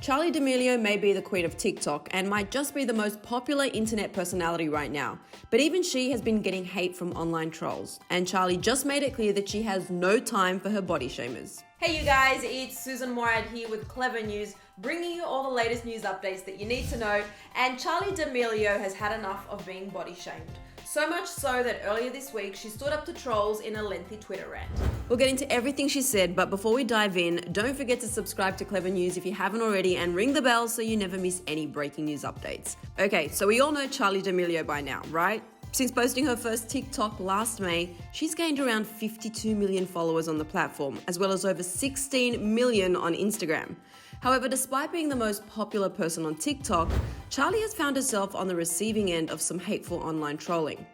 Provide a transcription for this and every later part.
Charli D'Amelio may be the queen of TikTok and might just be the most popular internet personality right now, but even she has been getting hate from online trolls, and Charli just made it clear that she has no time for her body shamers. Hey you guys, it's Susan Morad here with Clevver News, bringing you all the latest news updates that you need to know, and Charli D'Amelio has had enough of being body shamed. So much so that earlier this week, she stood up to trolls in a lengthy Twitter rant. We'll get into everything she said, but before we dive in, don't forget to subscribe to Clevver News if you haven't already and ring the bell so you never miss any breaking news updates. Okay, so we all know Charli D'Amelio by now, right? Since posting her first TikTok last May, she's gained around 52 million followers on the platform, as well as over 16 million on Instagram. However, despite being the most popular person on TikTok, Charli has found herself on the receiving end of some hateful online trolling.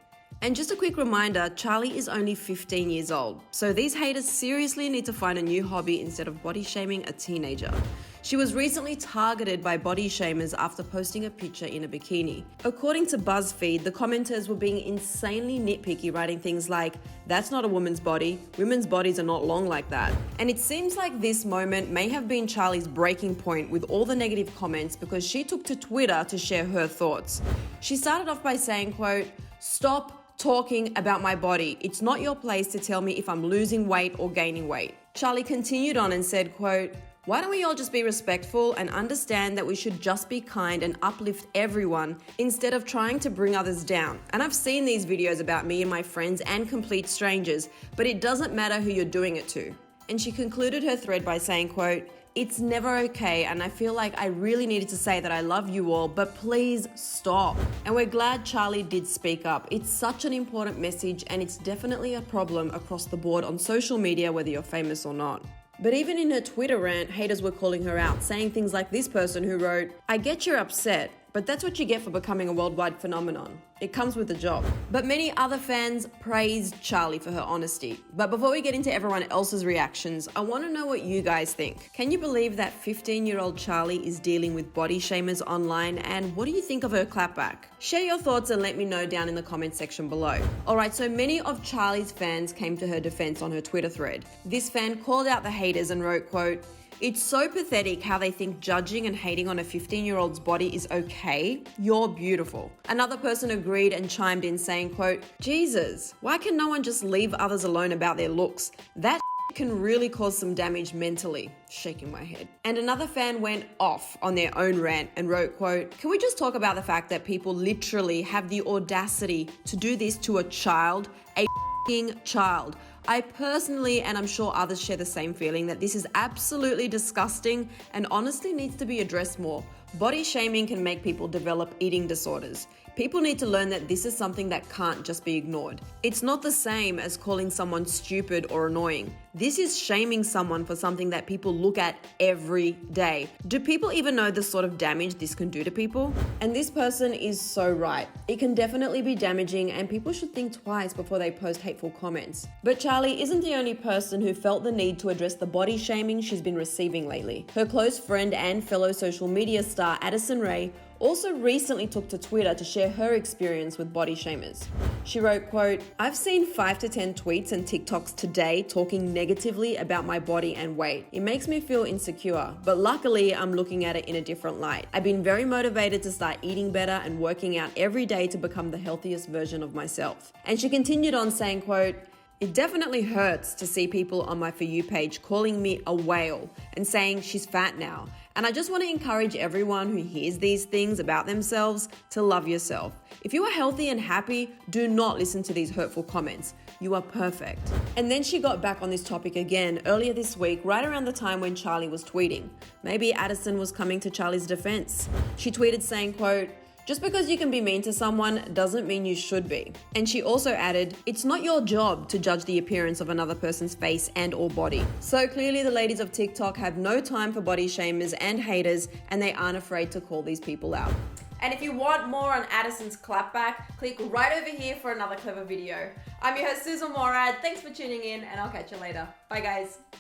And just a quick reminder, Charli is only 15 years old, so these haters seriously need to find a new hobby instead of body shaming a teenager. She was recently targeted by body shamers after posting a picture in a bikini. According to BuzzFeed, the commenters were being insanely nitpicky, writing things like, "That's not a woman's body, women's bodies are not long like that." And it seems like this moment may have been Charli's breaking point with all the negative comments because she took to Twitter to share her thoughts. She started off by saying, quote, "Stop talking about my body. It's not your place to tell me if I'm losing weight or gaining weight." Charli continued on and said, quote, "Why don't we all just be respectful and understand that we should just be kind and uplift everyone instead of trying to bring others down? And I've seen these videos about me and my friends and complete strangers, but it doesn't matter who you're doing it to." And she concluded her thread by saying, quote, "It's never okay, and I feel like I really needed to say that I love you all, but please stop." And we're glad Charli did speak up. It's such an important message, and it's definitely a problem across the board on social media, whether you're famous or not. But even in her Twitter rant, haters were calling her out, saying things like this person who wrote, "I get you're upset, but that's what you get for becoming a worldwide phenomenon. It comes with the job." But many other fans praised Charli for her honesty. But before we get into everyone else's reactions, I want to know what you guys think. Can you believe that 15-year-old Charli is dealing with body shamers online, and what do you think of her clapback? Share your thoughts and let me know down in the comment section below. Alright, so many of Charli's fans came to her defense on her Twitter thread. This fan called out the haters and wrote, quote, "It's so pathetic how they think judging and hating on a 15-year-old's body is okay. You're beautiful." Another person agreed and chimed in saying, quote, "Jesus, why can no one just leave others alone about their looks? That can really cause some damage mentally." Shaking my head. And another fan went off on their own rant and wrote, quote, "Can we just talk about the fact that people literally have the audacity to do this to a child, a child? I personally, and I'm sure others share the same feeling, that this is absolutely disgusting and honestly needs to be addressed more. Body shaming can make people develop eating disorders. People need to learn that this is something that can't just be ignored. It's not the same as calling someone stupid or annoying. This is shaming someone for something that people look at every day. Do people even know the sort of damage this can do to people?" And this person is so right. It can definitely be damaging, and people should think twice before they post hateful comments. But Charli isn't the only person who felt the need to address the body shaming she's been receiving lately. Her close friend and fellow social media star Addison Rae also recently took to Twitter to share her experience with body shamers. She wrote, quote, "I've seen 5 to 10 tweets and TikToks today talking negatively about my body and weight. It makes me feel insecure, but luckily I'm looking at it in a different light. I've been very motivated to start eating better and working out every day to become the healthiest version of myself." And she continued on saying, quote, "It definitely hurts to see people on my For You page calling me a whale and saying she's fat now. And I just want to encourage everyone who hears these things about themselves to love yourself. If you are healthy and happy, do not listen to these hurtful comments. You are perfect." And then she got back on this topic again earlier this week, right around the time when Charli was tweeting. Maybe Addison was coming to Charli's defense. She tweeted saying, quote, "Just because you can be mean to someone doesn't mean you should be." And she also added, "It's not your job to judge the appearance of another person's face and or body." So clearly the ladies of TikTok have no time for body shamers and haters, and they aren't afraid to call these people out. And if you want more on Addison's clapback, click right over here for another Clevver video. I'm your host Susan Morad. Thanks for tuning in, and I'll catch you later. Bye guys.